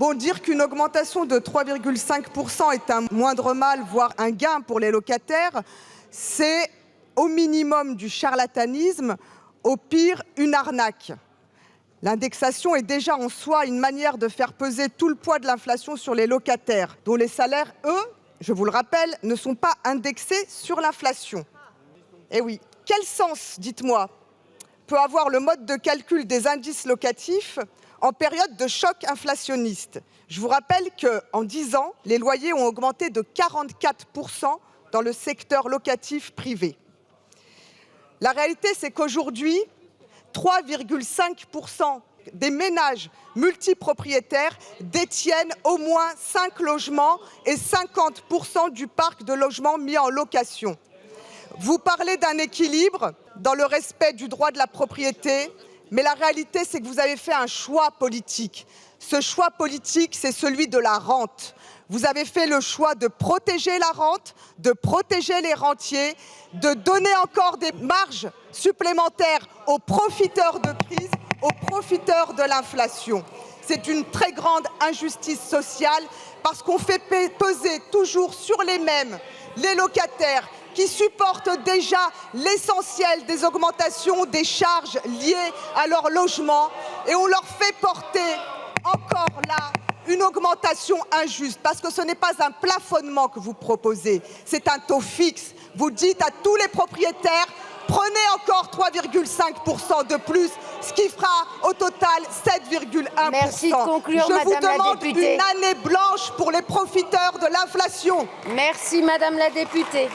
Bon, dire qu'une augmentation de 3,5% est un moindre mal, voire un gain pour les locataires, c'est au minimum du charlatanisme, au pire une arnaque. L'indexation est déjà en soi une manière de faire peser tout le poids de l'inflation sur les locataires, dont les salaires, eux, je vous le rappelle, ne sont pas indexés sur l'inflation. Eh oui, quel sens, dites-moi, peut avoir le mode de calcul des indices locatifs en période de choc inflationniste? Je vous rappelle qu'en 10 ans, les loyers ont augmenté de 44% dans le secteur locatif privé. La réalité, c'est qu'aujourd'hui, 3,5% des ménages multipropriétaires détiennent au moins 5 logements et 50% du parc de logements mis en location. Vous parlez d'un équilibre dans le respect du droit de la propriété, mais la réalité, c'est que vous avez fait un choix politique. Ce choix politique, c'est celui de la rente. Vous avez fait le choix de protéger la rente, de protéger les rentiers, de donner encore des marges supplémentaires aux profiteurs de crise, aux profiteurs de l'inflation. C'est une très grande injustice sociale parce qu'on fait peser toujours sur les mêmes les locataires qui supportent déjà l'essentiel des augmentations des charges liées à leur logement et on leur fait porter encore là une augmentation injuste, parce que ce n'est pas un plafonnement que vous proposez, c'est un taux fixe. Vous dites à tous les propriétaires, prenez encore 3,5% de plus, ce qui fera au total 7,1%. Merci de conclure, Je vous Madame la demande députée. une année blanche pour les profiteurs de l'inflation. Merci, Madame la députée.